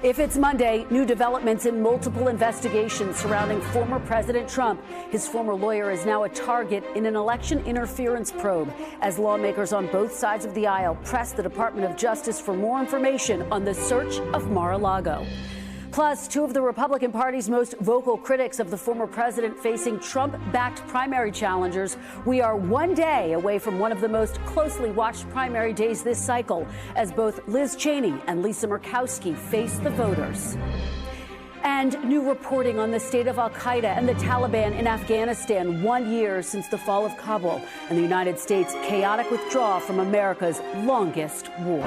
If it's Monday, new developments in multiple investigations surrounding former President Trump. His former lawyer is now a target in an election interference probe as lawmakers on both sides of the aisle press the Department of Justice for more information on the search of Mar-a-Lago. Plus, two of the Republican Party's most vocal critics of the former president facing Trump-backed primary challengers. We are one day away from one of the most closely watched primary days this cycle, as both Liz Cheney and Lisa Murkowski face the voters. And new reporting on the state of al-Qaeda and the Taliban in Afghanistan 1 year since the fall of Kabul and the United States' chaotic withdrawal from America's longest war.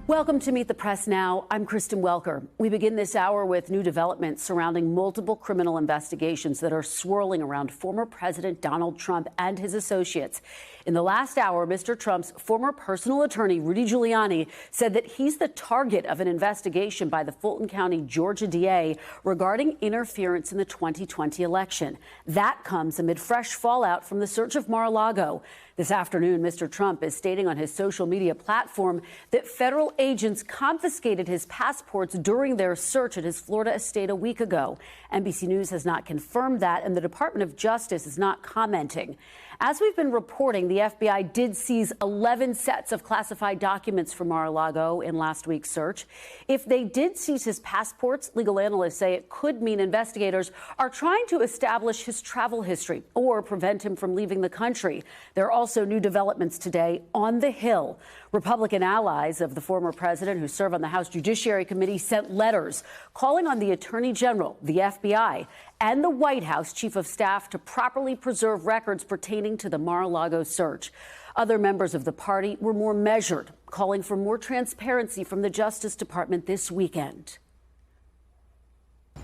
Welcome to Meet the Press Now. I'm Kristen Welker. We begin this hour with new developments surrounding multiple criminal investigations that are swirling around former President Donald Trump and his associates. In the last hour, Mr. Trump's former personal attorney, Rudy Giuliani, said that he's the target of an investigation by the Fulton County, Georgia DA regarding interference in the 2020 election. That comes amid fresh fallout from the search of Mar-a-Lago. This afternoon, Mr. Trump is stating on his social media platform that federal agents confiscated his passports during their search at his Florida estate a week ago. NBC News has not confirmed that, and the Department of Justice is not commenting. As we've been reporting, the FBI did seize 11 sets of classified documents from Mar-a-Lago in last week's search. If they did seize his passports, legal analysts say it could mean investigators are trying to establish his travel history or prevent him from leaving the country. There are also new developments today on the Hill. Republican allies of the former president who serve on the House Judiciary Committee sent letters calling on the Attorney General, the FBI, and the White House Chief of Staff to properly preserve records pertaining to the Mar-a-Lago search. Other members of the party were more measured, calling for more transparency from the Justice Department this weekend.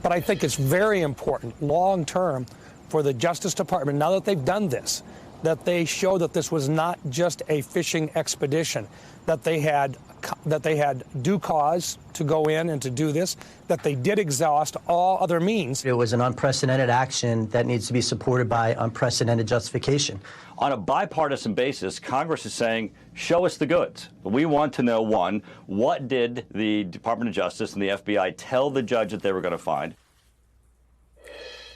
But I think it's very important long term for the Justice Department, now that they've done this, that they show that this was not just a fishing expedition, that they had due cause to go in and to do this, that they did exhaust all other means. It was an unprecedented action that needs to be supported by unprecedented justification. On a bipartisan basis, Congress is saying, show us the goods. We want to know, one, what did the Department of Justice and the FBI tell the judge that they were going to find?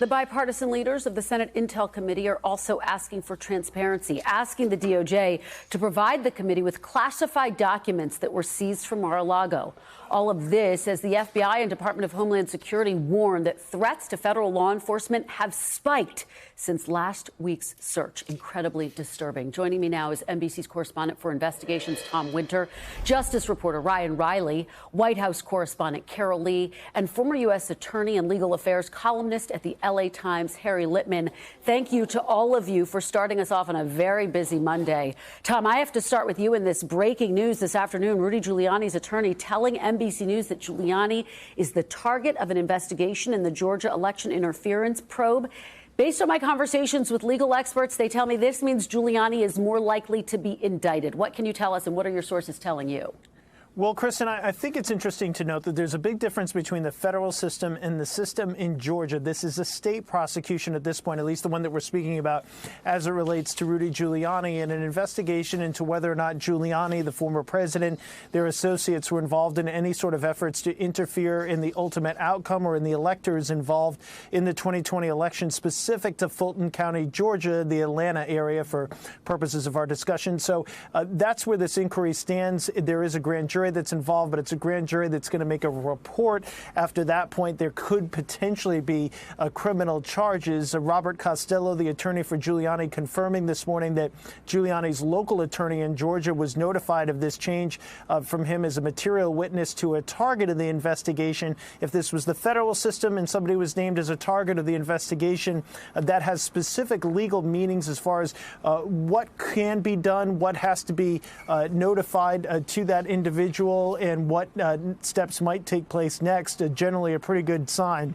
The bipartisan leaders of the Senate Intel Committee are also asking for transparency, asking the DOJ to provide the committee with classified documents that were seized from Mar-a-Lago. All of this as the FBI and Department of Homeland Security warn that threats to federal law enforcement have spiked since last week's search. Incredibly disturbing. Joining me now is NBC's correspondent for investigations, Tom Winter, Justice reporter Ryan Riley, White House correspondent Carol Lee, and former U.S. Attorney and legal affairs columnist at the L.A. Times, Harry Littman. Thank you to all of you for starting us off on a very busy Monday. Tom, I have to start with you in this breaking news this afternoon. Rudy Giuliani's attorney telling NBC News that Giuliani is the target of an investigation in the Georgia election interference probe. Based on my conversations with legal experts, they tell me this means Giuliani is more likely to be indicted. What can you tell us, and what are your sources telling you? Well, Kristen, I think it's interesting to note that there's a big difference between the federal system and the system in Georgia. This is a state prosecution at this point, at least the one that we're speaking about as it relates to Rudy Giuliani, and an investigation into whether or not Giuliani, the former president, their associates were involved in any sort of efforts to interfere in the ultimate outcome or in the electors involved in the 2020 election, specific to Fulton County, Georgia, the Atlanta area, for purposes of our discussion. So that's where this inquiry stands. There is a grand jury that's involved, but it's a grand jury that's going to make a report. After that point, there could potentially be criminal charges. Robert Costello, the attorney for Giuliani, confirming this morning that Giuliani's local attorney in Georgia was notified of this change from him as a material witness to a target of the investigation. If this was the federal system and somebody was named as a target of the investigation, that has specific legal meanings as far as what can be done, what has to be notified to that individual, and what steps might take place next. Generally a pretty good sign.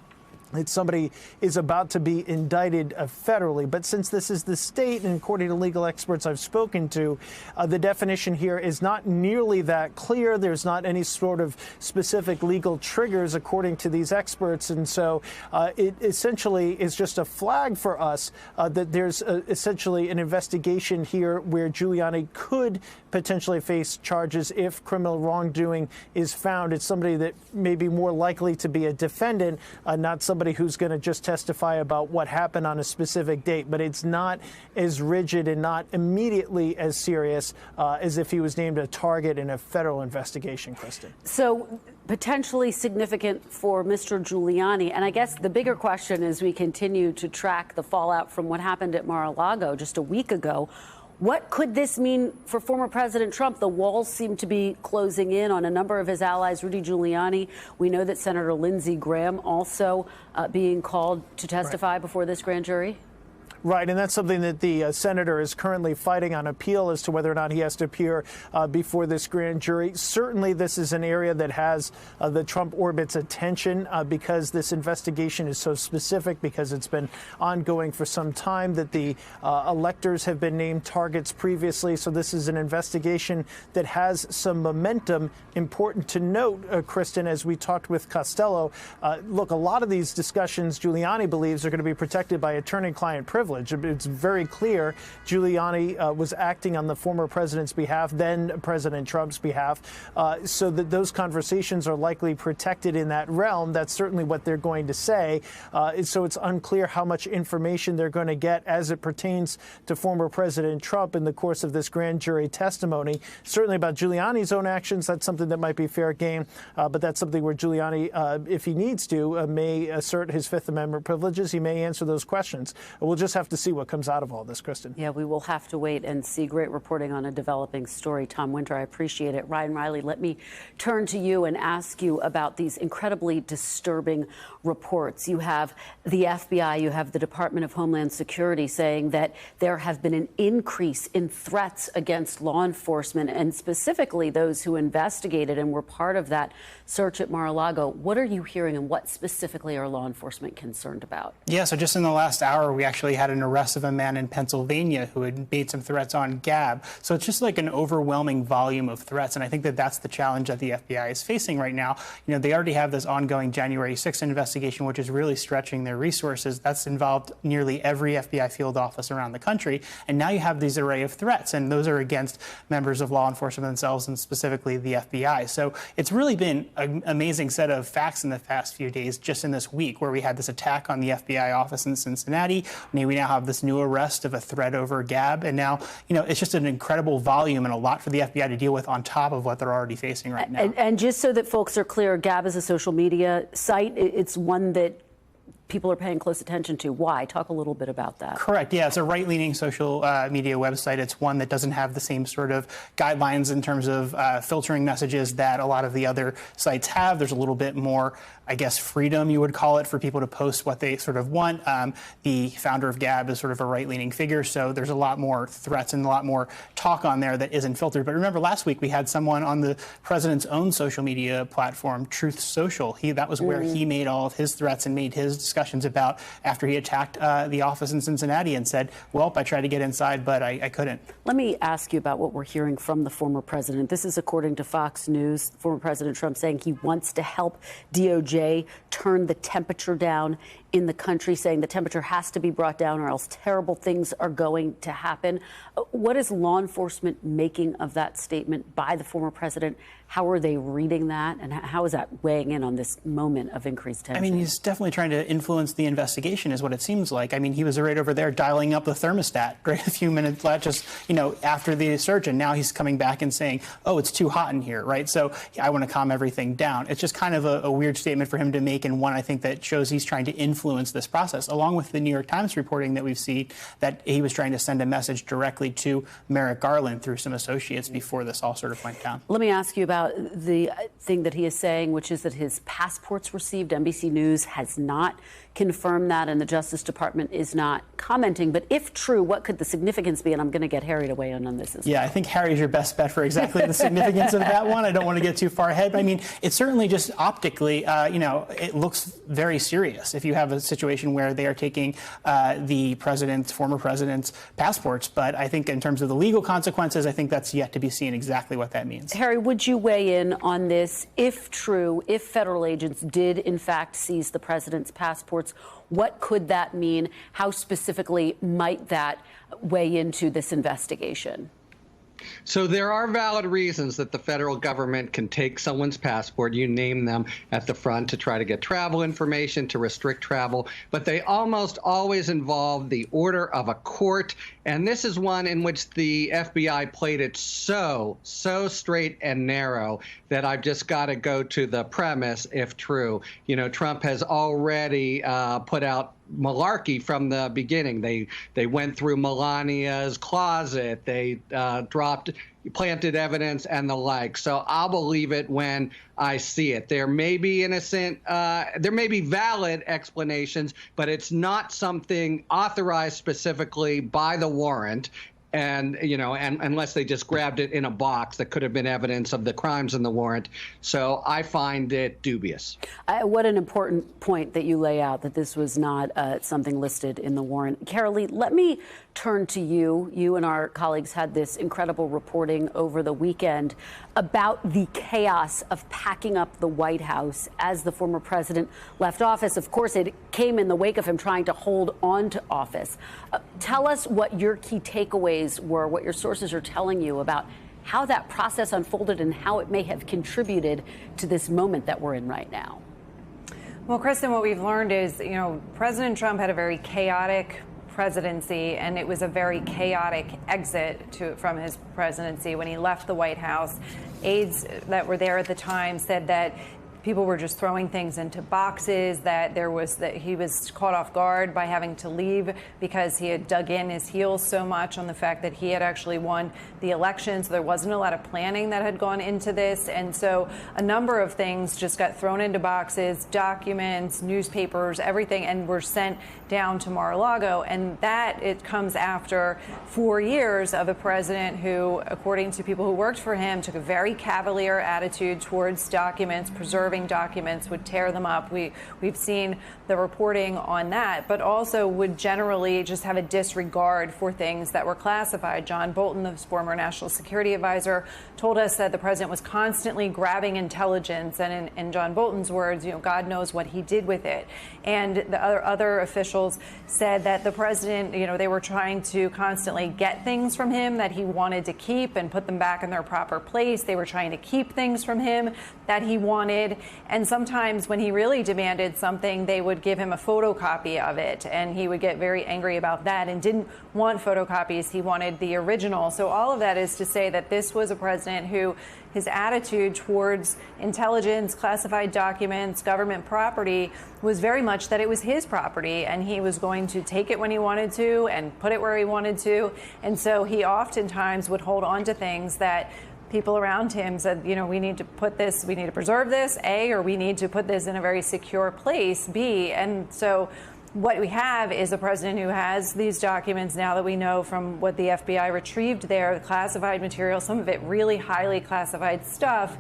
that somebody is about to be indicted federally. But since this is the state, and according to legal experts I've spoken to, the definition here is not nearly that clear. There's not any sort of specific legal triggers, according to these experts. And so it essentially is just a flag for us that there's essentially an investigation here where Giuliani could potentially face charges if criminal wrongdoing is found. It's somebody that may be more likely to be a defendant, not somebody who's going to just testify about what happened on a specific date. But it's not as rigid and not immediately as serious as if he was named a target in a federal investigation, Kristen. So potentially significant for Mr. Giuliani. And I guess the bigger question as we continue to track the fallout from what happened at Mar-a-Lago just a week ago, what could this mean for former President Trump? The walls seem to be closing in on a number of his allies. Rudy Giuliani. We know that Senator Lindsey Graham also being called to testify before this grand jury. Right, and that's something that the senator is currently fighting on appeal as to whether or not he has to appear before this grand jury. Certainly, this is an area that has the Trump orbit's attention because this investigation is so specific, because it's been ongoing for some time, that the electors have been named targets previously. So this is an investigation that has some momentum. Important to note, Kristen, as we talked with Costello, look, a lot of these discussions, Giuliani believes, are going to be protected by attorney-client privilege. It's very clear Giuliani was acting on the former president's behalf, then President Trump's behalf, so that those conversations are likely protected in that realm. That's certainly what they're going to say. So it's unclear how much information they're going to get as it pertains to former President Trump in the course of this grand jury testimony. Certainly about Giuliani's own actions, that's something that might be fair game, but that's something where Giuliani, if he needs to, may assert his Fifth Amendment privileges. He may answer those questions. We'll just have to see what comes out of all this, Kristen. Yeah, we will have to wait and see. Great reporting on a developing story, Tom Winter. I appreciate it. Ryan Riley, let me turn to you and ask you about these incredibly disturbing reports. You have the FBI, you have the Department of Homeland Security saying that there have been an increase in threats against law enforcement and specifically those who investigated and were part of that search at Mar-a-Lago. What are you hearing and what specifically are law enforcement concerned about? Yeah, so just in the last hour, we actually had an arrest of a man in Pennsylvania who had made some threats on Gab. So it's just like an overwhelming volume of threats. And I think that that's the challenge that the FBI is facing right now. You know, they already have this ongoing January 6th investigation, which is really stretching their resources. That's involved nearly every FBI field office around the country. And now you have these array of threats, and those are against members of law enforcement themselves and specifically the FBI. So it's really been an amazing set of facts in the past few days, just in this week, where we had this attack on the FBI office in Cincinnati. We now have this new arrest of a threat over Gab. And now, you know, it's just an incredible volume and a lot for the FBI to deal with on top of what they're already facing right now. And just so that folks are clear, Gab is a social media site. It's one that people are paying close attention to. Why? Talk a little bit about that. Correct. Yeah, it's a right-leaning social media website. It's one that doesn't have the same sort of guidelines in terms of filtering messages that a lot of the other sites have. There's a little bit more, I guess, freedom, you would call it, for people to post what they sort of want. The founder of Gab is sort of a right-leaning figure, so there's a lot more threats and a lot more talk on there that isn't filtered. But remember, last week we had someone on the president's own social media platform, Truth Social. That was where he made all of his threats and made his discussions about after he attacked the office in Cincinnati and said, well, I tried to get inside, but I couldn't. Let me ask you about what we're hearing from the former president. This is according to Fox News, former President Trump saying he wants to help DOJ turn the temperature down in the country, saying the temperature has to be brought down or else terrible things are going to happen. What is law enforcement making of that statement by the former president? How are they reading that? And how is that weighing in on this moment of increased tension? I mean, he's definitely trying to influence the investigation is what it seems like. I mean, he was right over there dialing up the thermostat right a few minutes just, you know, after the search. And now he's coming back and saying, oh, it's too hot in here. Right. So I want to calm everything down. It's just kind of a weird statement for him to make. And one, I think, that shows he's trying to influence this process, along with the New York Times reporting that we've seen that he was trying to send a message directly to Merrick Garland through some associates before this all sort of went down. Let me ask you about about the thing that he is saying, which is that his passports received. NBC News has not confirmed that, and the Justice Department is not commenting. But if true, what could the significance be? And I'm going to get Harry to weigh in on this as well. Yeah, I think Harry's your best bet for exactly the significance of that one. I don't want to get too far ahead, but I mean, it's certainly just optically, it looks very serious if you have a situation where they are taking the former president's passports. But I think in terms of the legal consequences, I think that's yet to be seen exactly what that means. Harry, would you weigh in on this? If true, if federal agents did in fact seize the president's passports, what could that mean? How specifically might that weigh into this investigation? So there are valid reasons that the federal government can take someone's passport, you name them at the front, to try to get travel information, to restrict travel, but they almost always involve the order of a court. And this is one in which the FBI played it so straight and narrow that I've just got to go to the premise, if true. Trump has already put out malarkey from the beginning. They went through Melania's closet. They planted evidence and the like. So I'll believe it when I see it. There may be there may be valid explanations, but it's not something authorized specifically by the warrant. And, and unless they just grabbed it in a box that could have been evidence of the crimes in the warrant. So I find it dubious. What an important point that you lay out, that this was not something listed in the warrant. Carolee, let me turn to you. You and our colleagues had this incredible reporting over the weekend about the chaos of packing up the White House as the former president left office. Of course, it came in the wake of him trying to hold on to office. Tell us what your key takeaways were, what your sources are telling you about how that process unfolded and how it may have contributed to this moment that we're in right now. Well, Kristen, what we've learned is, President Trump had a very chaotic presidency, and it was a very chaotic exit from his presidency. When he left the White House, aides that were there at the time said that people were just throwing things into boxes, that he was caught off guard by having to leave because he had dug in his heels so much on the fact that he had actually won the election. So there wasn't a lot of planning that had gone into this. And so a number of things just got thrown into boxes, documents, newspapers, everything, and were sent down to Mar-a-Lago. And that it comes after 4 years of a president who, according to people who worked for him, took a very cavalier attitude towards documents, preserving documents, would tear them up. We've seen the reporting on that, but also would generally just have a disregard for things that were classified. John Bolton, the former national security advisor, told us that the president was constantly grabbing intelligence, and in John Bolton's words, God knows what he did with it. And the other officials said that the president, they were trying to constantly get things from him that he wanted to keep and put them back in their proper place. They were trying to keep things from him that he wanted. And sometimes when he really demanded something, they would give him a photocopy of it. And he would get very angry about that and didn't want photocopies. He wanted the original. So all of that is to say that this was a president who his attitude towards intelligence, classified documents, government property was very much that it was his property and he was going to take it when he wanted to and put it where he wanted to. And so he oftentimes would hold on to things that people around him said, we need to preserve this, A, or we need to put this in a very secure place, B. And so what we have is a president who has these documents now that we know from what the FBI retrieved there, the classified material, some of it really highly classified stuff.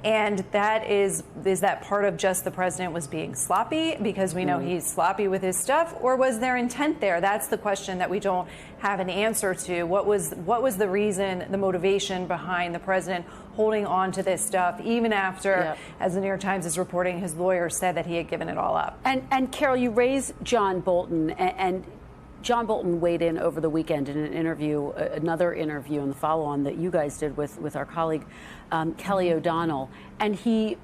And that is that part of just the president was being sloppy because we know he's sloppy with his stuff, or was there intent there? That's the question that we don't have an answer to. What was the reason, the motivation behind the president holding on to this stuff, even after, as the New York Times is reporting, his lawyer said that he had given it all up? And Carol, you raised John Bolton, and John Bolton weighed in over the weekend in an interview, another interview in the follow-on that you guys did with our colleague Kelly O'Donnell, and he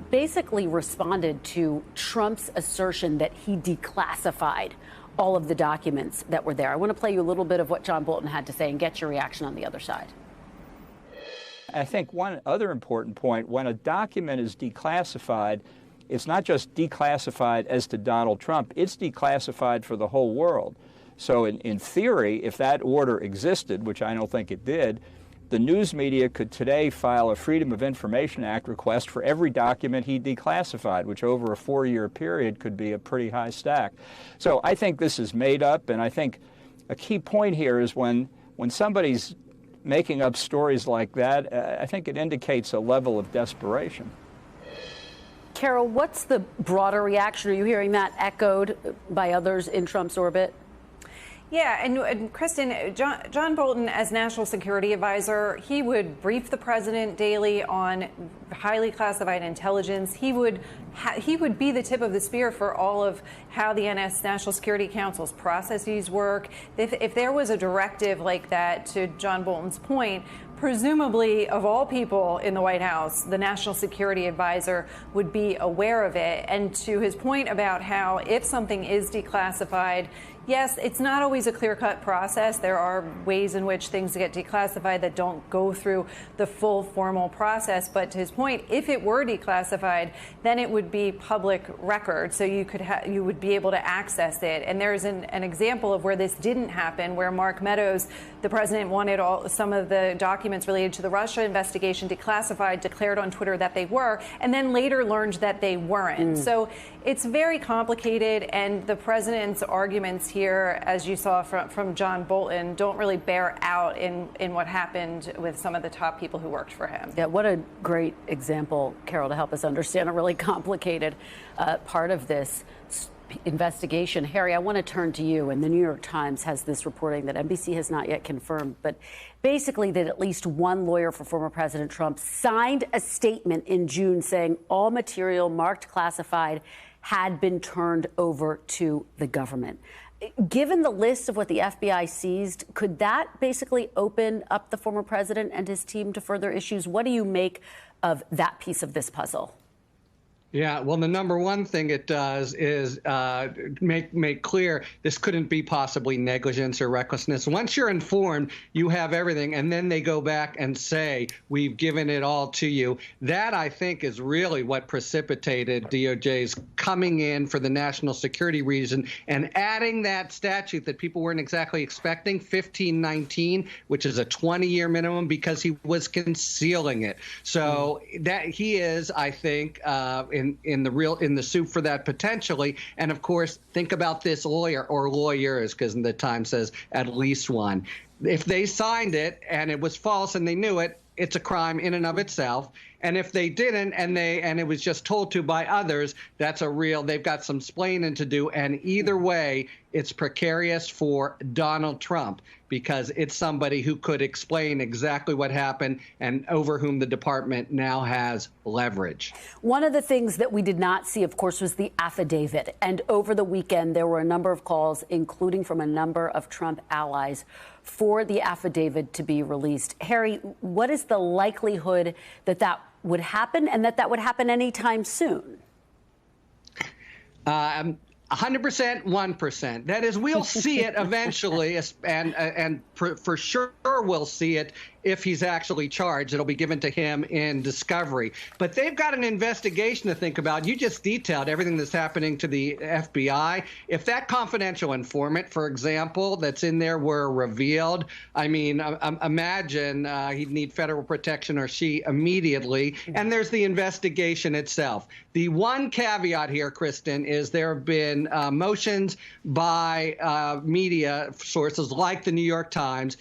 basically responded to Trump's assertion that he declassified all of the documents that were there. I want to play you a little bit of what John Bolton had to say and get your reaction on the other side. I think one other important point, when a document is declassified, it's not just declassified as to Donald Trump, it's declassified for the whole world. So in theory, if that order existed, which I don't think it did, the news media could today file a Freedom of Information Act request for every document he declassified, which over a 4-year period could be a pretty high stack. So I think this is made up, and I think a key point here is when somebody's making up stories like that, I think it indicates a level of desperation. Carol, what's the broader reaction? Are you hearing that echoed by others in Trump's orbit? Yeah, and Kristen, John Bolton, as National Security Advisor, he would brief the president daily on highly classified intelligence. He would be the tip of the spear for all of how the National Security Council's processes work. If there was a directive like that, to John Bolton's point, presumably, of all people in the White House, the National Security Advisor would be aware of it. And to his point about how if something is declassified, yes, it's not always a clear-cut process. There are ways in which things get declassified that don't go through the full formal process. But to his point, if it were declassified, then it would be public record, so you would be able to access it. And there's an example of where this didn't happen, where Mark Meadows, the president, wanted some of the documents related to the Russia investigation declassified, declared on Twitter that they were, and then later learned that they weren't. So it's very complicated, and the president's arguments here, as you saw from John Bolton, don't really bear out in what happened with some of the top people who worked for him. Yeah, what a great example, Carol, to help us understand a really complicated part of this investigation. Harry, I want to turn to you. And the New York Times has this reporting that NBC has not yet confirmed, but basically that at least one lawyer for former President Trump signed a statement in June saying all material marked classified had been turned over to the government. Given the list of what the FBI seized, could that basically open up the former president and his team to further issues? What do you make of that piece of this puzzle? Yeah, well, the number one thing it does is make clear this couldn't be possibly negligence or recklessness. Once you're informed, you have everything, and then they go back and say, we've given it all to you. That, I think, is really what precipitated DOJ's coming in for the national security reason and adding that statute that people weren't exactly expecting, 1519, which is a 20-year minimum, because he was concealing it. So that he is, I think, in the soup for that potentially. And of course, think about this lawyer or lawyers, because the Times says at least one. If they signed it and it was false and they knew it, it's a crime in and of itself. And if they didn't and it was just told to by others, they've got some splaining to do. And either way, it's precarious for Donald Trump, because it's somebody who could explain exactly what happened and over whom the department now has leverage. One of the things that we did not see, of course, was the affidavit. And over the weekend, there were a number of calls, including from a number of Trump allies, for the affidavit to be released. Harry, what is the likelihood that that would happen, and that would happen anytime soon? 100%, 1%. That is, we'll see it eventually, and for sure we'll see it if he's actually charged. It'll be given to him in discovery. But they've got an investigation to think about. You just detailed everything that's happening to the FBI. If that confidential informant, for example, that's in there were revealed, I mean, imagine he'd need federal protection, or she, immediately. And there's the investigation itself. The one caveat here, Kristen, is there have been motions by media sources like the New York Times.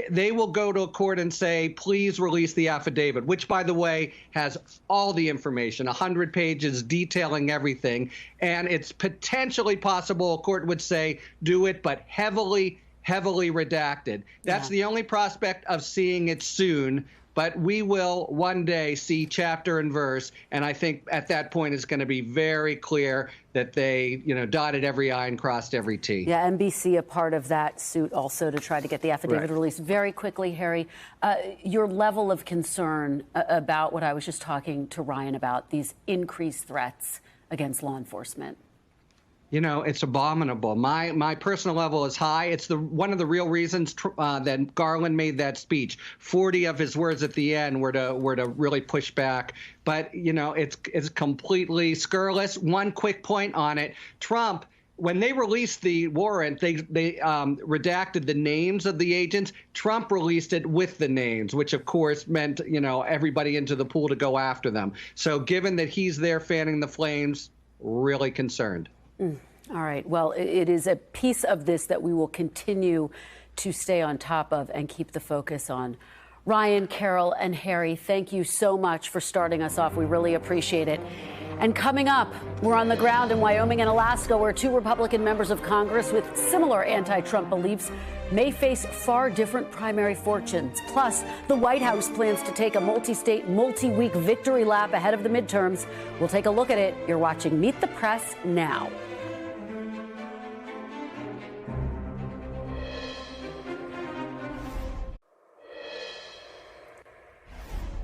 They will go to a court and say, please release the affidavit, which, by the way, has all the information, 100 pages detailing everything. And it's potentially possible a court would say, do it, but heavily redacted. That's the only prospect of seeing it soon. But we will one day see chapter and verse, and I think at that point it's going to be very clear that they, dotted every I and crossed every T. Yeah, NBC a part of that suit also to try to get the affidavit released. Very quickly, Harry, your level of concern about what I was just talking to Ryan about, these increased threats against law enforcement. It's abominable. My personal level is high. It's one of the real reasons that Garland made that speech. 40 of his words at the end were to really push back. But it's completely scurrilous. One quick point on it: Trump when they released the warrant, they redacted the names of the agents. Trump released it with the names, which of course meant, everybody into the pool to go after them. So given that he's there fanning the flames, really concerned. All right. Well, it is a piece of this that we will continue to stay on top of and keep the focus on. Ryan, Carol, and Harry, thank you so much for starting us off. We really appreciate it. And coming up, we're on the ground in Wyoming and Alaska, where two Republican members of Congress with similar anti-Trump beliefs may face far different primary fortunes. Plus, the White House plans to take a multi-state, multi-week victory lap ahead of the midterms. We'll take a look at it. You're watching Meet the Press now.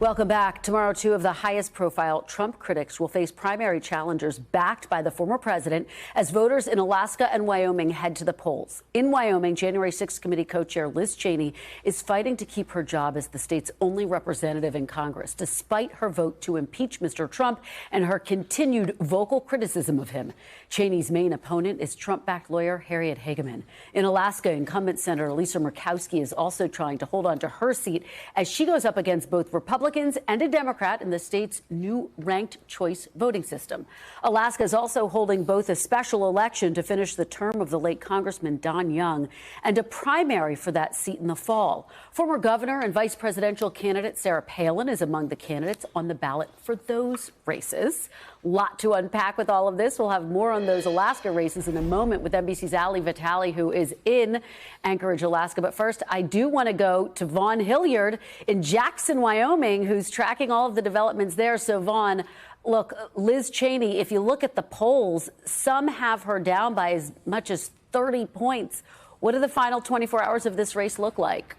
Welcome back. Tomorrow, two of the highest profile Trump critics will face primary challengers backed by the former president as voters in Alaska and Wyoming head to the polls. In Wyoming, January 6th committee co-chair Liz Cheney is fighting to keep her job as the state's only representative in Congress, despite her vote to impeach Mr. Trump and her continued vocal criticism of him. Cheney's main opponent is Trump-backed lawyer Harriet Hageman. In Alaska, incumbent Senator Lisa Murkowski is also trying to hold on to her seat as she goes up against both Republicans and a Democrat in the state's new ranked choice voting system. Alaska is also holding both a special election to finish the term of the late Congressman Don Young and a primary for that seat in the fall. Former governor and vice presidential candidate Sarah Palin is among the candidates on the ballot for those races. Lot to unpack with all of this. We'll have more on those Alaska races in a moment with NBC's Ali Vitali, who is in Anchorage, Alaska. But first, I do want to go to Vaughn Hilliard in Jackson, Wyoming, who's tracking all of the developments there. So, Vaughn, look, Liz Cheney, if you look at the polls, some have her down by as much as 30 points. What do the final 24 hours of this race look like?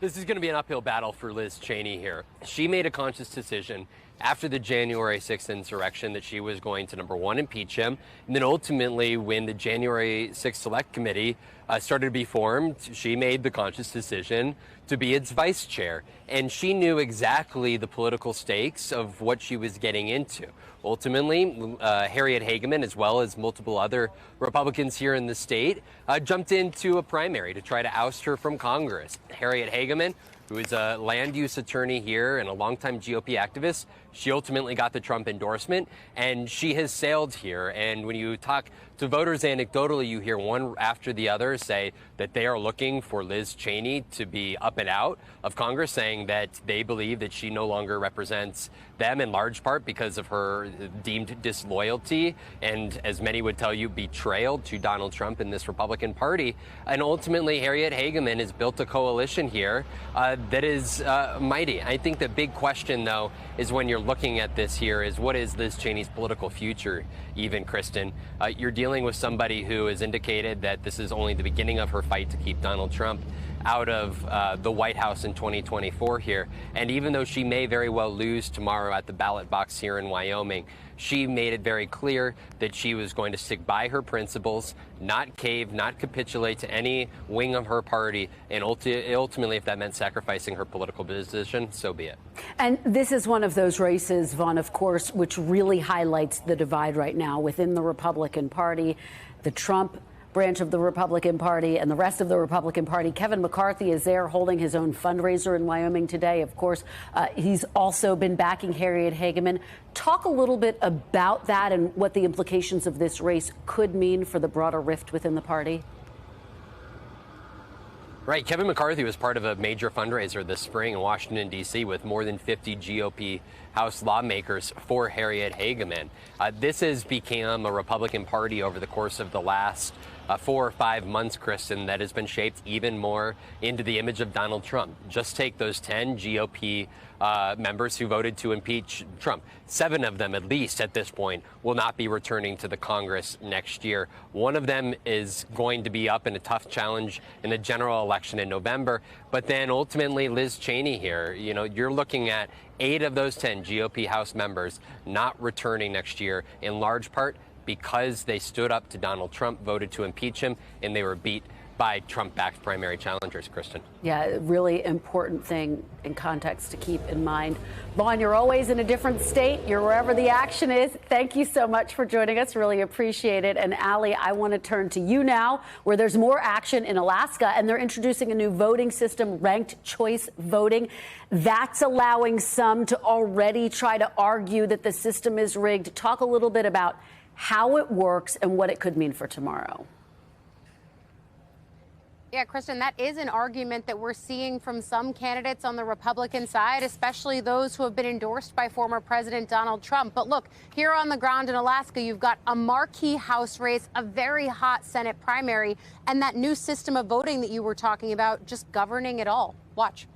This is going to be an uphill battle for Liz Cheney here. She made a conscious decision after the January 6th insurrection that she was going to, number one, impeach him. And then ultimately, when the January 6th Select Committee started to be formed, she made the conscious decision to be its vice chair. And she knew exactly the political stakes of what she was getting into. Ultimately, Harriet Hageman, as well as multiple other Republicans here in the state, jumped into a primary to try to oust her from Congress. Harriet Hageman, who is a land use attorney here and a longtime GOP activist, she ultimately got the Trump endorsement, and she has sailed here. And when you talk to voters anecdotally, you hear one after the other say that they are looking for Liz Cheney to be up and out of Congress, saying that they believe that she no longer represents them in large part because of her deemed disloyalty and, as many would tell you, betrayal to Donald Trump and this Republican Party. And ultimately, Harriet Hageman has built a coalition here that is mighty. I think the big question, though, is when you're looking at this here is what is Liz Cheney's political future, even, Kristen? You're dealing with somebody who has indicated that this is only the beginning of her fight to keep Donald Trump out of the White House in 2024 here. And even though she may very well lose tomorrow at the ballot box here in Wyoming, she made it very clear that she was going to stick by her principles, not cave, not capitulate to any wing of her party, and ultimately, if that meant sacrificing her political position, so be it. And this is one of those races, Vaughn, of course, which really highlights the divide right now within the Republican Party. The Trump branch of the Republican Party and the rest of the Republican Party. Kevin McCarthy is there holding his own fundraiser in Wyoming today. Of course, he's also been backing Harriet Hageman. Talk a little bit about that and what the implications of this race could mean for the broader rift within the party. Right. Kevin McCarthy was part of a major fundraiser this spring in Washington, D.C., with more than 50 GOP House lawmakers for Harriet Hageman. This has become a Republican Party over the course of the last 4 or 5 months, Kristen, that has been shaped even more into the image of Donald Trump. Just take those 10 GOP members who voted to impeach Trump. 7 of them, at least at this point, will not be returning to the Congress next year. One of them is going to be up in a tough challenge in the general election in November. But then ultimately, Liz Cheney here, you know, you're looking at 8 of those 10 GOP House members not returning next year, in large part because they stood up to Donald Trump, voted to impeach him, and they were beat by Trump-backed primary challengers, Kristen. Yeah, really important thing in context to keep in mind. Vaughn, you're always in a different state. You're wherever the action is. Thank you so much for joining us. Really appreciate it. And Allie, I want to turn to you now, where there's more action in Alaska, and they're introducing a new voting system, ranked choice voting. That's allowing some to already try to argue that the system is rigged. Talk a little bit about how it works and what it could mean for tomorrow. Yeah, Kristen, that is an argument that we're seeing from some candidates on the Republican side, especially those who have been endorsed by former President Donald Trump. But look, here on the ground in Alaska, you've got a marquee House race, a very hot Senate primary, and that new system of voting that you were talking about just governing it all. Watch.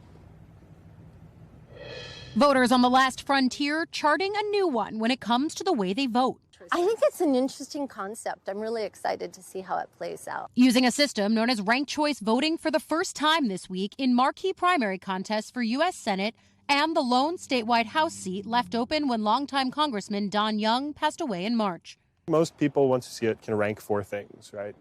Voters on the last frontier charting a new one when it comes to the way they vote. I think it's an interesting concept. I'm really excited to see how it plays out. Using a system known as ranked choice voting for the first time this week in marquee primary contests for U.S. Senate and the lone statewide House seat left open when longtime Congressman Don Young passed away in March. Most people, once you see it, can rank 4 things, right?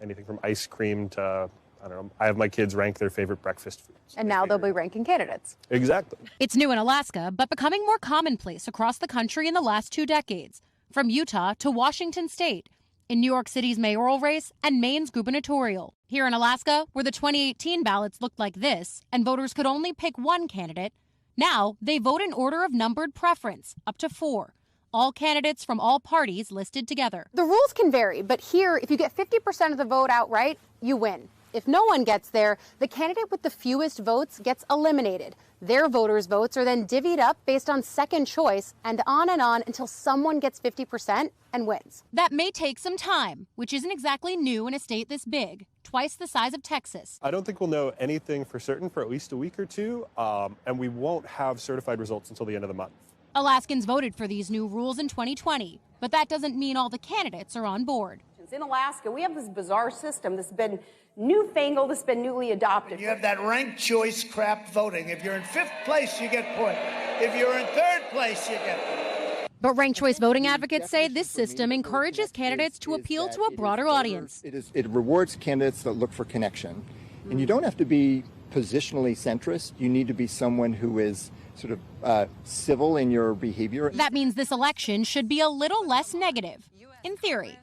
Anything from ice cream to, I don't know, I have my kids rank their favorite breakfast foods. And now they'll be ranking candidates. Exactly. It's new in Alaska, but becoming more commonplace across the country in the last 2 decades. From Utah to Washington State, in New York City's mayoral race and Maine's gubernatorial. Here in Alaska, where the 2018 ballots looked like this and voters could only pick one candidate, now they vote in order of numbered preference, up to 4. All candidates from all parties listed together. The rules can vary, but here, if you get 50% of the vote outright, you win. If no one gets there, the candidate with the fewest votes gets eliminated. Their voters' votes are then divvied up based on second choice and on until someone gets 50% and wins. That may take some time, which isn't exactly new in a state this big, twice the size of Texas. I don't think we'll know anything for certain for at least a week or two, and we won't have certified results until the end of the month. Alaskans voted for these new rules in 2020, but that doesn't mean all the candidates are on board. In Alaska, we have this bizarre system that's been newfangled, that's been newly adopted. You have that ranked choice crap voting. If you're in 5th place, you get point. If you're in 3rd place, you get point. But ranked choice voting advocates say this system encourages candidates to appeal to a broader audience. It rewards candidates that look for connection. And you don't have to be positionally centrist. You need to be someone who is sort of civil in your behavior. That means this election should be a little less negative, in theory.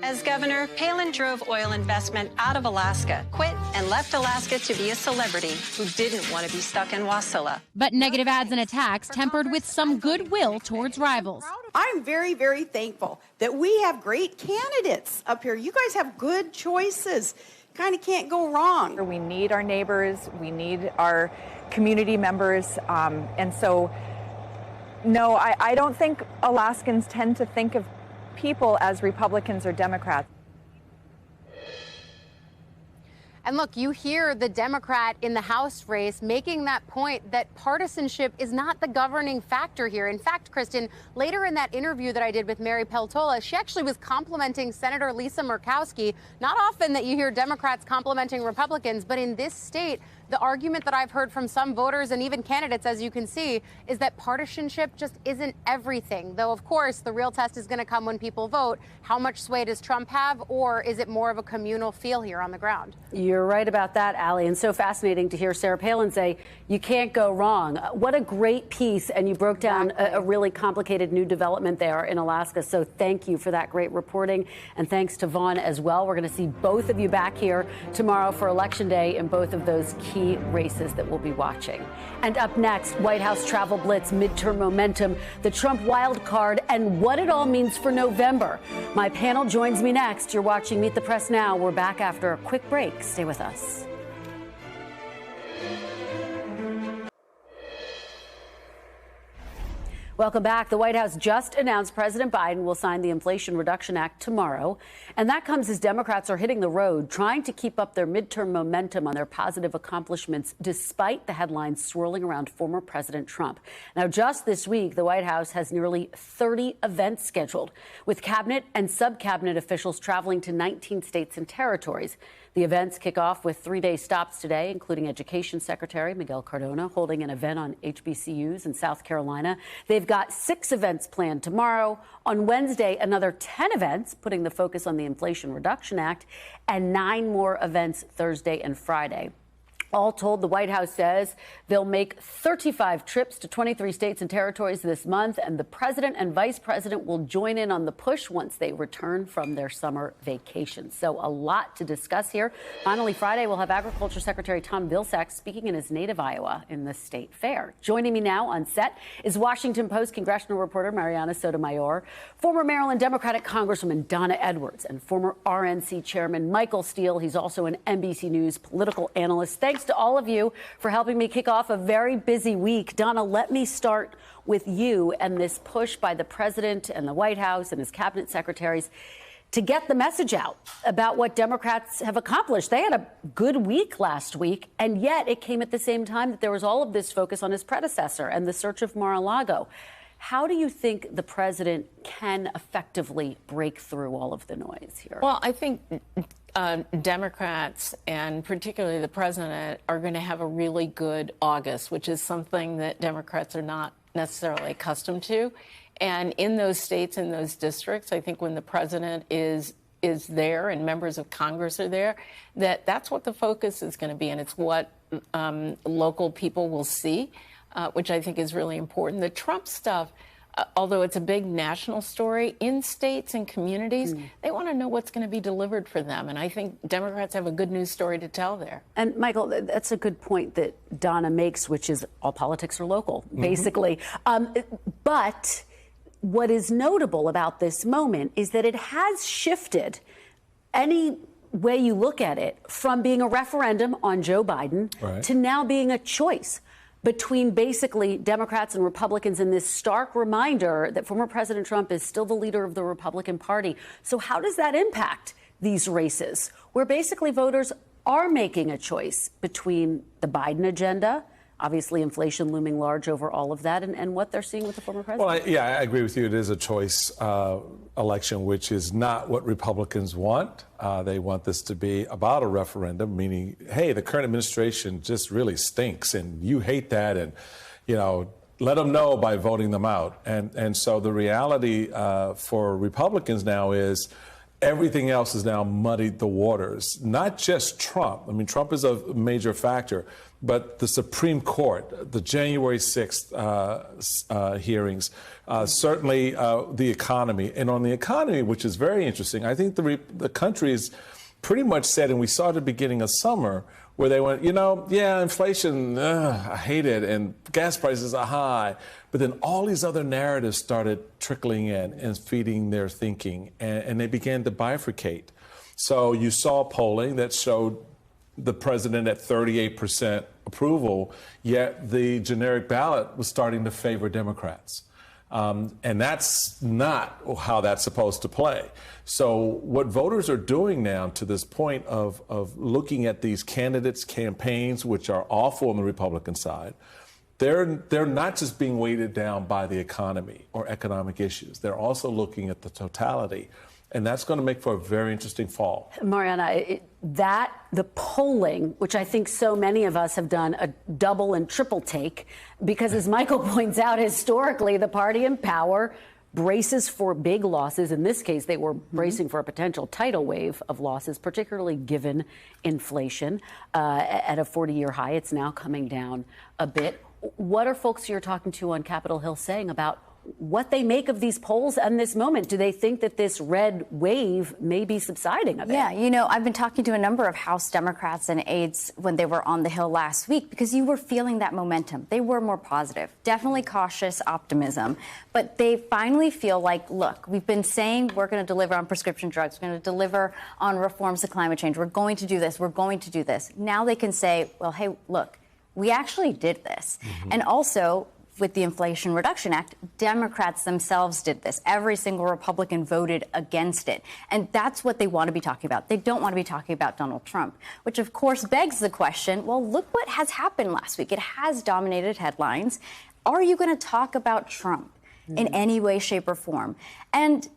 As governor, Palin drove oil investment out of Alaska, quit, and left Alaska to be a celebrity who didn't want to be stuck in Wasilla. But negative ads and attacks tempered with some goodwill towards rivals. I'm very, very thankful that we have great candidates up here. You guys have good choices. Kind of can't go wrong. We need our neighbors. We need our community members. And so, no, I don't think Alaskans tend to think of people as Republicans or Democrats. And look, you hear the Democrat in the House race making that point that partisanship is not the governing factor here. In fact, Kristen, later in that interview that I did with Mary Peltola, she actually was complimenting Senator Lisa Murkowski. Not often that you hear Democrats complimenting Republicans, but in this state, the argument that I've heard from some voters and even candidates, as you can see, is that partisanship just isn't everything. Though, of course, the real test is going to come when people vote. How much sway does Trump have, or is it more of a communal feel here on the ground? You're right about that, Allie. And so fascinating to hear Sarah Palin say, you can't go wrong. What a great piece. And you broke down a really complicated new development there in Alaska. So thank you for that great reporting. And thanks to Vaughn as well. We're going to see both of you back here tomorrow for Election Day in both of those key races that we'll be watching. And up next, White House travel blitz, midterm momentum, the Trump wild card, and what it all means for November. My panel joins me next. You're watching Meet the Press Now. We're back after a quick break. Stay with us. Welcome back. The White House just announced President Biden will sign the Inflation Reduction Act tomorrow. And that comes as Democrats are hitting the road, trying to keep up their midterm momentum on their positive accomplishments, despite the headlines swirling around former President Trump. Now, just this week, the White House has nearly 30 events scheduled, with cabinet and sub-cabinet officials traveling to 19 states and territories. The events kick off with 3-day stops today, including Education Secretary Miguel Cardona holding an event on HBCUs in South Carolina. They've They've got 6 events planned tomorrow. On Wednesday, another 10 events, putting the focus on the Inflation Reduction Act, and 9 more events Thursday and Friday. All told, the White House says they'll make 35 trips to 23 states and territories this month, and the president and vice president will join in on the push once they return from their summer vacation. So a lot to discuss here. Finally, Friday, we'll have Agriculture Secretary Tom Vilsack speaking in his native Iowa in the state fair. Joining me now on set is Washington Post congressional reporter Marianna Sotomayor, former Maryland Democratic Congresswoman Donna Edwards, and former RNC Chairman Michael Steele. He's also an NBC News political analyst. Thanks to all of you for helping me kick off a very busy week. Donna, let me start with you and this push by the president and the White House and his cabinet secretaries to get the message out about what Democrats have accomplished. They had a good week last week, and yet it came at the same time that there was all of this focus on his predecessor and the search of Mar-a-Lago. How do you think the president can effectively break through all of the noise here? Well, I think Democrats, and particularly the president, are going to have a really good August, which is something that Democrats are not necessarily accustomed to. And in those states, in those districts, I think when the president is there and members of Congress are there, that's what the focus is going to be. And it's what local people will see, which I think is really important. The Trump stuff, although it's a big national story, in states and communities, they want to know what's going to be delivered for them. And I think Democrats have a good news story to tell there. And, Michael, that's a good point that Donna makes, which is all politics are local, basically. But what is notable about this moment is that it has shifted, any way you look at it, from being a referendum on Joe Biden to now being a choice between basically Democrats and Republicans, in this stark reminder that former President Trump is still the leader of the Republican Party. So how does that impact these races, where basically voters are making a choice between the Biden agenda, obviously inflation looming large over all of that, and what they're seeing with the former president? Well, I agree with you. It is a choice election, which is not what Republicans want. They want this to be about a referendum, meaning, hey, the current administration just really stinks, and you hate that, and, you know, let them know by voting them out. And so the reality for Republicans now is everything else has now muddied the waters. Not just Trump. I mean, Trump is a major factor, but the Supreme Court, the January 6th hearings, certainly the economy. And on the economy, which is very interesting, I think the country is pretty much said, and we saw at the beginning of summer, where they went, you know, yeah, inflation, I hate it, and gas prices are high. But then all these other narratives started trickling in and feeding their thinking, and they began to bifurcate. So you saw polling that showed the president at 38% approval, yet the generic ballot was starting to favor Democrats. And that's not how that's supposed to play. So what voters are doing now, to this point of looking at these candidates' campaigns, which are awful on the Republican side, they're not just being weighted down by the economy or economic issues. They're also looking at the totality. And that's going to make for a very interesting fall. Marianna, the polling, which I think so many of us have done a double and triple take, because as Michael points out, historically, the party in power braces for big losses. In this case, they were bracing for a potential tidal wave of losses, particularly given inflation at a 40-year high. It's now coming down a bit. What are folks you're talking to on Capitol Hill saying about what they make of these polls and this moment? Do they think that this red wave may be subsiding a bit? Yeah, you know, I've been talking to a number of House Democrats and aides when they were on the Hill last week, because you were feeling that momentum. They were more positive, definitely cautious optimism, but they finally feel like, look, we've been saying we're going to deliver on prescription drugs, we're going to deliver on reforms to climate change, we're going to do this, we're going to do this. Now they can say, well, hey, look, we actually did this. And also, with the Inflation Reduction Act, Democrats themselves did this. Every single Republican voted against it. And that's what they want to be talking about. They don't want to be talking about Donald Trump, which, of course, begs the question, well, look what has happened last week. It has dominated headlines. Are you going to talk about Trump in any way, shape, or form? And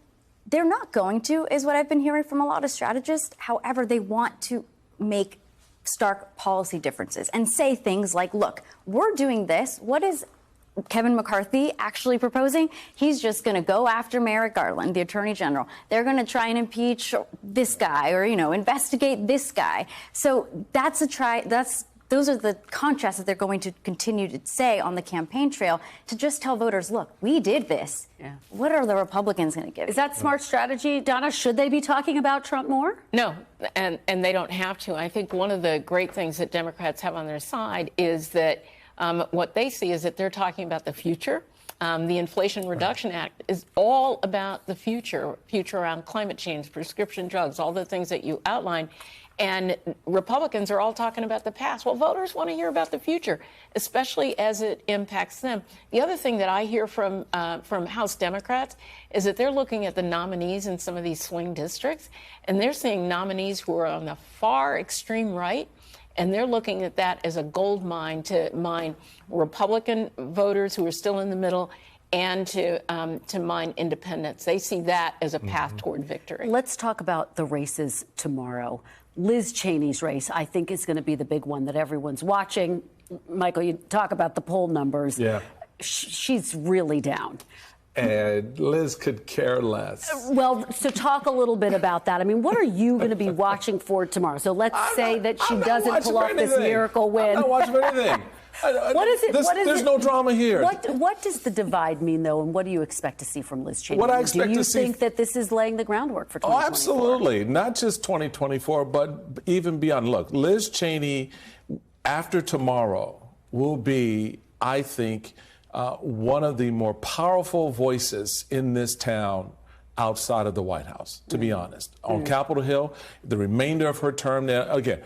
they're not going to, is what I've been hearing from a lot of strategists. However, they want to make stark policy differences and say things like, look, we're doing this. What is Kevin McCarthy actually proposing? He's just going to go after Merrick Garland, the Attorney General. They're going to try and impeach this guy or, investigate this guy. So those are the contrasts that they're going to continue to say on the campaign trail to just tell voters, look, we did this. Yeah. What are the Republicans going to give? Is that smart strategy, Donna? Should they be talking about Trump more? No, and they don't have to. I think one of the great things that Democrats have on their side is that what they see is that they're talking about the future. The Inflation Reduction Act is all about the future around climate change, prescription drugs, all the things that you outlined. And Republicans are all talking about the past. Well, voters want to hear about the future, especially as it impacts them. The other thing that I hear from House Democrats is that they're looking at the nominees in some of these swing districts, and they're seeing nominees who are on the far extreme right, and they're looking at that as a gold mine to mine Republican voters who are still in the middle and to mine independents. They see that as a path toward victory. Let's talk about the races tomorrow. Liz Cheney's race, I think, is going to be the big one that everyone's watching. Michael, you talk about the poll numbers. Yeah. She's really down. And Liz could care less. Well, so talk a little bit about that. I mean, what are you going to be watching for tomorrow? So let's say that she doesn't pull off this miracle win. I'm not watching anything. What is it? There's no drama here. What does the divide mean, though, and what do you expect to see from Liz Cheney? What I expect to see. Do you think that this is laying the groundwork for 2024? Oh, absolutely. Not just 2024, but even beyond. Look, Liz Cheney, after tomorrow, will be, I think, one of the more powerful voices in this town outside of the White House, to be honest. On Capitol Hill, the remainder of her term there, again,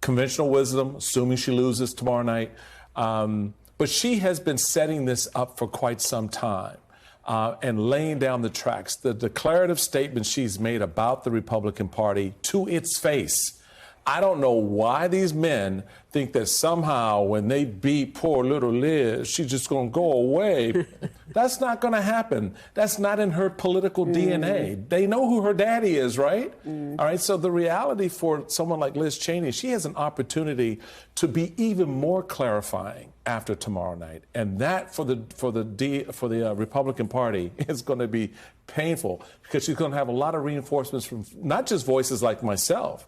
conventional wisdom, assuming she loses tomorrow night. But she has been setting this up for quite some time and laying down the tracks. The declarative statements she's made about the Republican Party to its face. I don't know why these men think that somehow when they beat poor little Liz, she's just going to go away. That's not going to happen. That's not in her political DNA. They know who her daddy is, right? All right. So the reality for someone like Liz Cheney, she has an opportunity to be even more clarifying after tomorrow night. And that for the Republican Party is going to be painful because she's going to have a lot of reinforcements from not just voices like myself,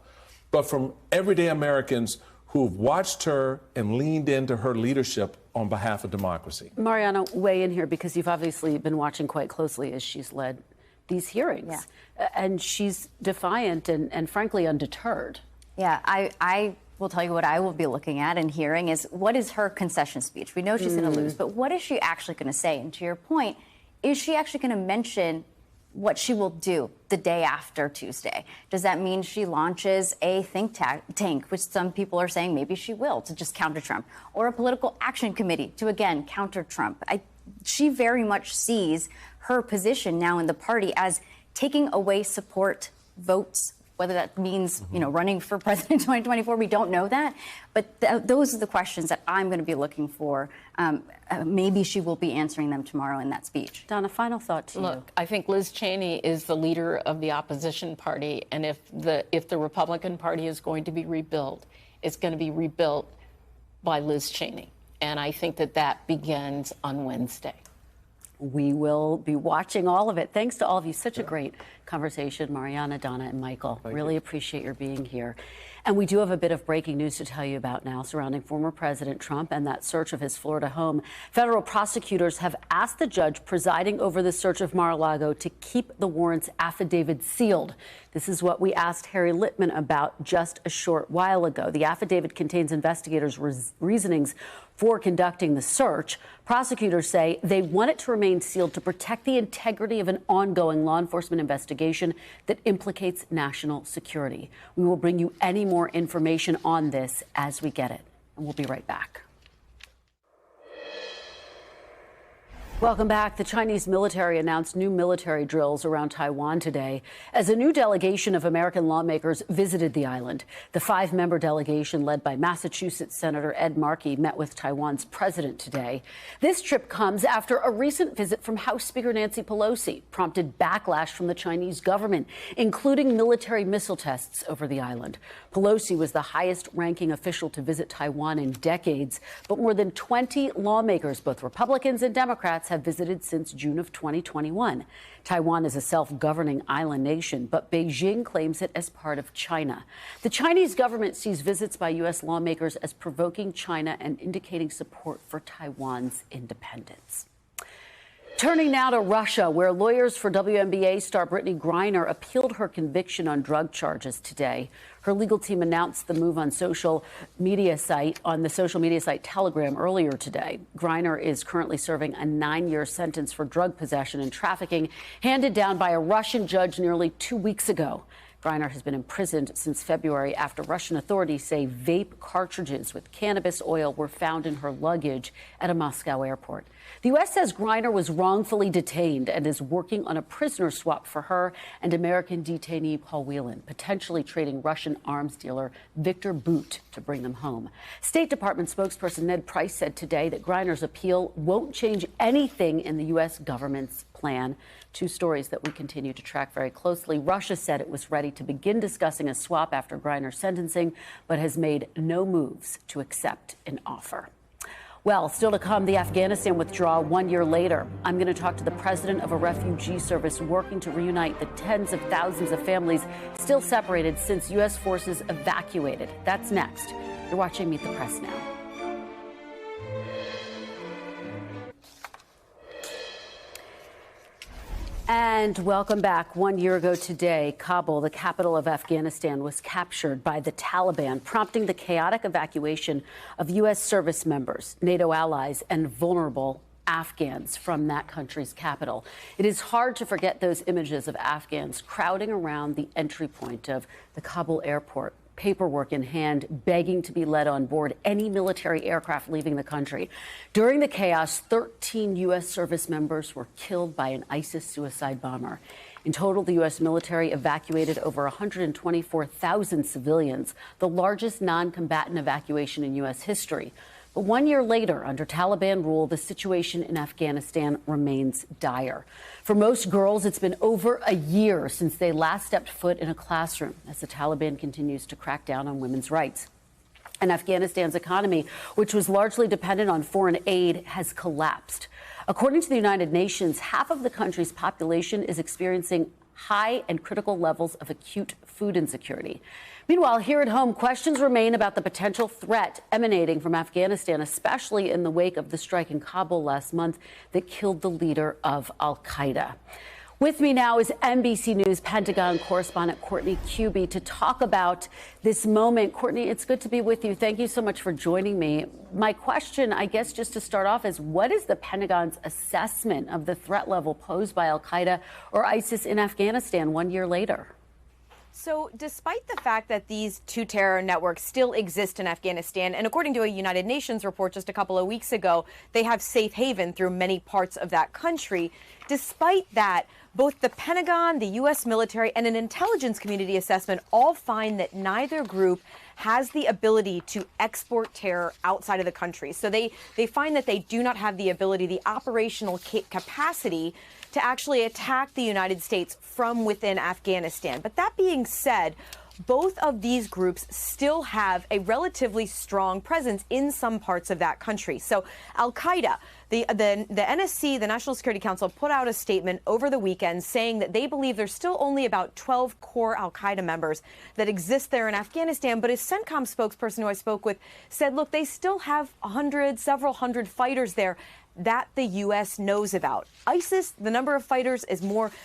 but from everyday Americans who've watched her and leaned into her leadership on behalf of democracy. Marianna, weigh in here because you've obviously been watching quite closely as she's led these hearings. Yeah. And she's defiant and frankly undeterred. Yeah, I will tell you what I will be looking at and hearing is what is her concession speech? We know she's going to lose, but what is she actually going to say? And to your point, is she actually going to mention what she will do the day after Tuesday? Does that mean she launches a think tank, which some people are saying maybe she will, to just counter Trump, or a political action committee to, again, counter Trump? She very much sees her position now in the party as taking away support votes, whether that means, running for president in 2024, we don't know that. But those are the questions that I'm going to be looking for. Maybe she will be answering them tomorrow in that speech. Donna, final thought to you. Look, I think Liz Cheney is the leader of the opposition party. And if the Republican Party is going to be rebuilt, it's going to be rebuilt by Liz Cheney. And I think that begins on Wednesday. We will be watching all of it. Thanks to all of you. Such a great conversation, Marianna, Donna, and Michael. Really appreciate your being here. And we do have a bit of breaking news to tell you about now surrounding former President Trump and that search of his Florida home. Federal prosecutors have asked the judge presiding over the search of Mar-a-Lago to keep the warrant's affidavit sealed. This is what we asked Harry Litman about just a short while ago. The affidavit contains investigators' reasonings for conducting the search. Prosecutors say they want it to remain sealed to protect the integrity of an ongoing law enforcement investigation that implicates national security. We will bring you any more information on this as we get it, and we'll be right back. Welcome back. The Chinese military announced new military drills around Taiwan today as a new delegation of American lawmakers visited the island. The 5-member delegation, led by Massachusetts Senator Ed Markey, met with Taiwan's president today. This trip comes after a recent visit from House Speaker Nancy Pelosi prompted backlash from the Chinese government, including military missile tests over the island. Pelosi was the highest-ranking official to visit Taiwan in decades, but more than 20 lawmakers, both Republicans and Democrats, have visited since June of 2021. Taiwan is a self-governing island nation, but Beijing claims it as part of China. The Chinese government sees visits by U.S. lawmakers as provoking China and indicating support for Taiwan's independence. Turning now to Russia, where lawyers for WNBA star Britney Griner appealed her conviction on drug charges today. Her legal team announced the move on the social media site Telegram earlier today. Griner is currently serving a 9-year sentence for drug possession and trafficking, handed down by a Russian judge nearly 2 weeks ago. Griner has been imprisoned since February after Russian authorities say vape cartridges with cannabis oil were found in her luggage at a Moscow airport. The U.S. says Griner was wrongfully detained and is working on a prisoner swap for her and American detainee Paul Whelan, potentially trading Russian arms dealer Victor Bout to bring them home. State Department spokesperson Ned Price said today that Griner's appeal won't change anything in the U.S. government's plan. Two stories that we continue to track very closely. Russia said it was ready to begin discussing a swap after Griner's sentencing, but has made no moves to accept an offer. Well, still to come, the Afghanistan withdrawal 1 year later. I'm going to talk to the president of a refugee service working to reunite the tens of thousands of families still separated since U.S. forces evacuated. That's next. You're watching Meet the Press now. And welcome back. 1 year ago today, Kabul, the capital of Afghanistan, was captured by the Taliban, prompting the chaotic evacuation of U.S. service members, NATO allies, and vulnerable Afghans from that country's capital. It is hard to forget those images of Afghans crowding around the entry point of the Kabul airport, paperwork in hand, begging to be led on board any military aircraft leaving the country. During the chaos, 13 U.S. service members were killed by an ISIS suicide bomber. In total, the U.S. military evacuated over 124,000 civilians, the largest non-combatant evacuation in U.S. history. But 1 year later, under Taliban rule, the situation in Afghanistan remains dire. For most girls, it's been over a year since they last stepped foot in a classroom as the Taliban continues to crack down on women's rights. And Afghanistan's economy, which was largely dependent on foreign aid, has collapsed. According to the United Nations, half of the country's population is experiencing high and critical levels of acute food insecurity. Meanwhile, here at home, questions remain about the potential threat emanating from Afghanistan, especially in the wake of the strike in Kabul last month that killed the leader of al-Qaeda. With me now is NBC News Pentagon correspondent Courtney QB to talk about this moment. Courtney, it's good to be with you. Thank you so much for joining me. My question, I guess, just to start off, is what is the Pentagon's assessment of the threat level posed by al-Qaeda or ISIS in Afghanistan 1 year later? So despite the fact that these two terror networks still exist in Afghanistan, and according to a United Nations report just a couple of weeks ago, they have safe haven through many parts of that country. Despite that, both the Pentagon, the U.S. military, and an intelligence community assessment all find that neither group has the ability to export terror outside of the country. So they find that they do not have the ability, the operational capacity to actually attack the United States from within Afghanistan. But that being said, both of these groups still have a relatively strong presence in some parts of that country. So al-Qaeda, the NSC, the National Security Council, put out a statement over the weekend saying that they believe there's still only about 12 core al-Qaeda members that exist there in Afghanistan. But a CENTCOM spokesperson who I spoke with said, look, they still have several hundred fighters there that the U.S. knows about. ISIS, the number of fighters is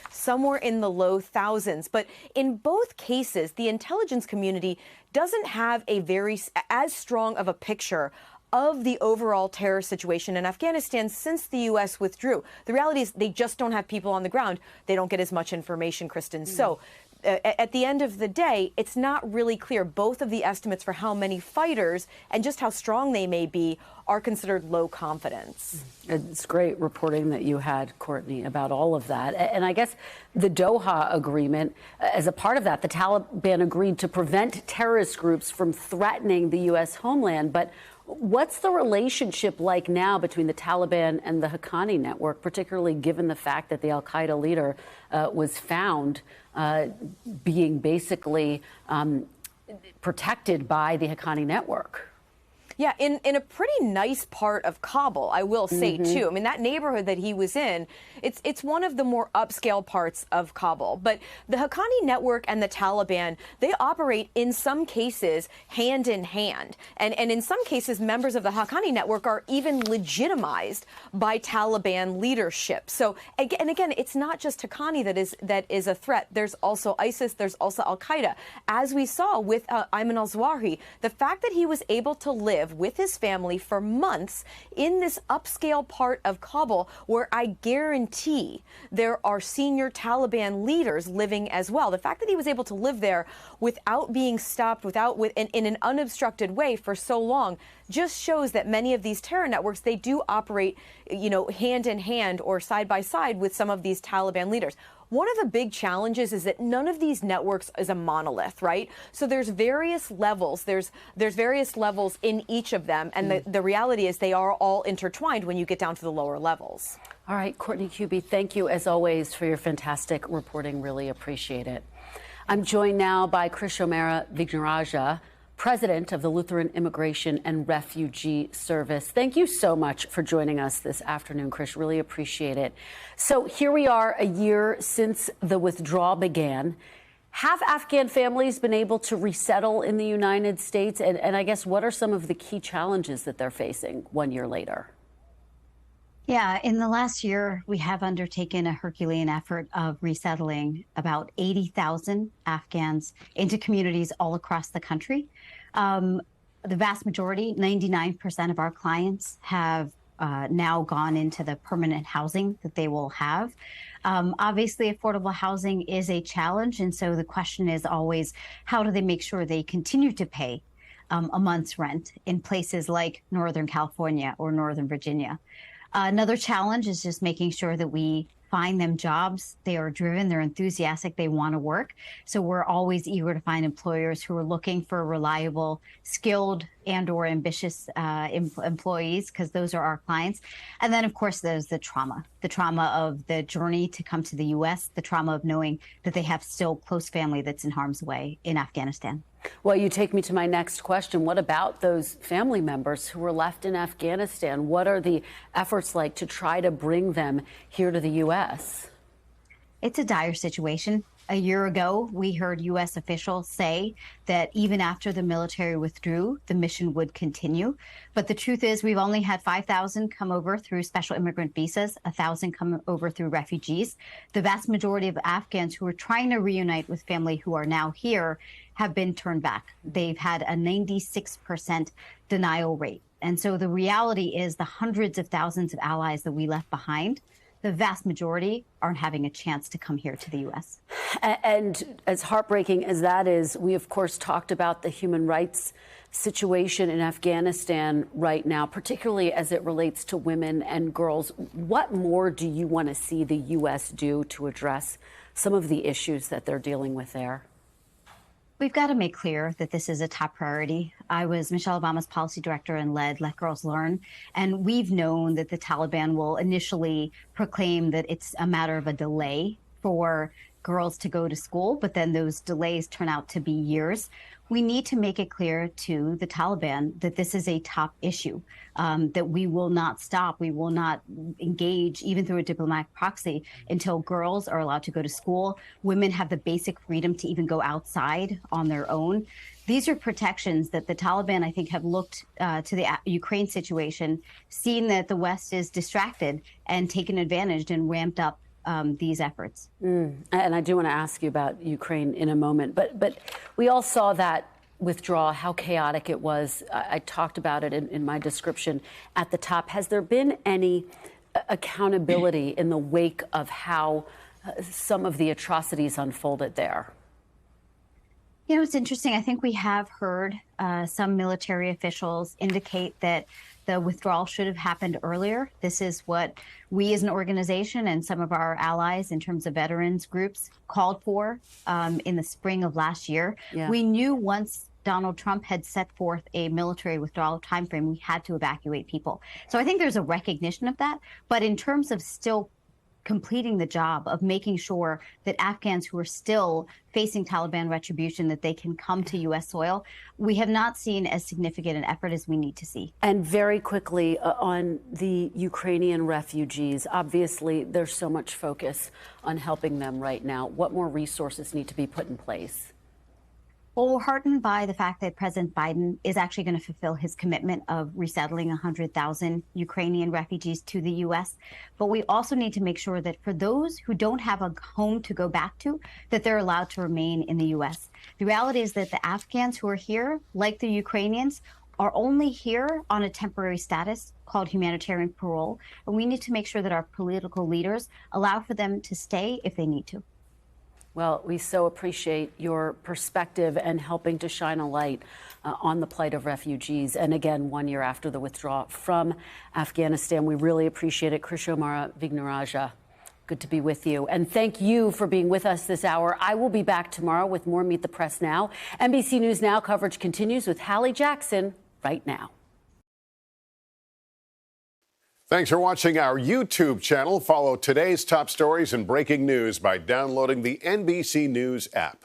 somewhere in the low thousands. But in both cases, the intelligence community doesn't have as strong of a picture of the overall terror situation in Afghanistan since the U.S. withdrew. The reality is they just don't have people on the ground. They don't get as much information, Kristen. So at the end of the day, it's not really clear. Both of the estimates for how many fighters and just how strong they may be are considered low confidence. It's great reporting that you had, Courtney, about all of that. And I guess the Doha agreement, as a part of that, the Taliban agreed to prevent terrorist groups from threatening the U.S. homeland. But what's the relationship like now between the Taliban and the Haqqani network, particularly given the fact that the al-Qaeda leader was found being basically protected by the Haqqani network? Yeah, in a pretty nice part of Kabul, I will say, too. I mean, that neighborhood that he was in, it's one of the more upscale parts of Kabul. But the Haqqani network and the Taliban, they operate in some cases hand in hand. And in some cases, members of the Haqqani network are even legitimized by Taliban leadership. So, again, it's not just Haqqani that is a threat. There's also ISIS. There's also al-Qaeda. As we saw with Ayman al-Zawahiri, the fact that he was able to live with his family for months in this upscale part of Kabul, where I guarantee there are senior Taliban leaders living as well. The fact that he was able to live there without being stopped, in an unobstructed way for so long, just shows that many of these terror networks, they do operate, hand in hand or side by side with some of these Taliban leaders. One of the big challenges is that none of these networks is a monolith, right? So there's various levels. There's various levels in each of them. And the reality is they are all intertwined when you get down to the lower levels. All right, Courtney QB, thank you as always for your fantastic reporting. Really appreciate it. I'm joined now by Krish O'Mara Vignarajah, President of the Lutheran Immigration and Refugee Service. Thank you so much for joining us this afternoon, Krish. Really appreciate it. So here we are a year since the withdrawal began. Have Afghan families been able to resettle in the United States? And I guess what are some of the key challenges that they're facing 1 year later? Yeah, in the last year, we have undertaken a Herculean effort of resettling about 80,000 Afghans into communities all across the country. The vast majority, 99% of our clients have now gone into the permanent housing that they will have. Obviously, affordable housing is a challenge. And so the question is always, how do they make sure they continue to pay a month's rent in places like Northern California or Northern Virginia? Another challenge is just making sure that we find them jobs. They are driven, they're enthusiastic, they want to work. So we're always eager to find employers who are looking for reliable, skilled and or ambitious employees, because those are our clients. And then, of course, there's the trauma of the journey to come to the U.S., the trauma of knowing that they have still close family that's in harm's way in Afghanistan. Well, you take me to my next question. What about those family members who were left in Afghanistan? What are the efforts like to try to bring them here to the U.S.? It's a dire situation. A year ago, we heard U.S. officials say that even after the military withdrew, the mission would continue. But the truth is, we've only had 5,000 come over through special immigrant visas, 1,000 come over through refugees. The vast majority of Afghans who are trying to reunite with family who are now here have been turned back. They've had a 96% denial rate. And so the reality is the hundreds of thousands of allies that we left behind, the vast majority aren't having a chance to come here to the U.S. And as heartbreaking as that is, we, of course, talked about the human rights situation in Afghanistan right now, particularly as it relates to women and girls. What more do you want to see the U.S. do to address some of the issues that they're dealing with there? We've got to make clear that this is a top priority. I was Michelle Obama's policy director and led Let Girls Learn. And we've known that the Taliban will initially proclaim that it's a matter of a delay for girls to go to school, but then those delays turn out to be years. We need to make it clear to the Taliban that this is a top issue, that we will not stop. We will not engage, even through a diplomatic proxy, until girls are allowed to go to school. Women have the basic freedom to even go outside on their own. These are protections that the Taliban, I think, have looked to the Ukraine situation, seen that the West is distracted and taken advantage and ramped up these efforts. And I do want to ask you about Ukraine in a moment, but we all saw that withdrawal, how chaotic it was. I talked about it in my description at the top. Has there been any accountability in the wake of how some of the atrocities unfolded there? You know, it's interesting. I think we have heard some military officials indicate that the withdrawal should have happened earlier. This is what we as an organization and some of our allies in terms of veterans groups called for in the spring of last year. Yeah. We knew once Donald Trump had set forth a military withdrawal timeframe, we had to evacuate people. So I think there's a recognition of that. But in terms of still completing the job of making sure that Afghans who are still facing Taliban retribution, that they can come to U.S. soil, we have not seen as significant an effort as we need to see. And very quickly on the Ukrainian refugees, obviously there's so much focus on helping them right now. What more resources need to be put in place? Well, we're heartened by the fact that President Biden is actually going to fulfill his commitment of resettling 100,000 Ukrainian refugees to the U.S. But we also need to make sure that for those who don't have a home to go back to, that they're allowed to remain in the U.S. The reality is that the Afghans who are here, like the Ukrainians, are only here on a temporary status called humanitarian parole. And we need to make sure that our political leaders allow for them to stay if they need to. Well, we so appreciate your perspective and helping to shine a light on the plight of refugees. And again, 1 year after the withdrawal from Afghanistan, we really appreciate it. Krish O'Mara Vignarajah, good to be with you. And thank you for being with us this hour. I will be back tomorrow with more Meet the Press Now. NBC News Now coverage continues with Hallie Jackson right now. Thanks for watching our YouTube channel. Follow today's top stories and breaking news by downloading the NBC News app.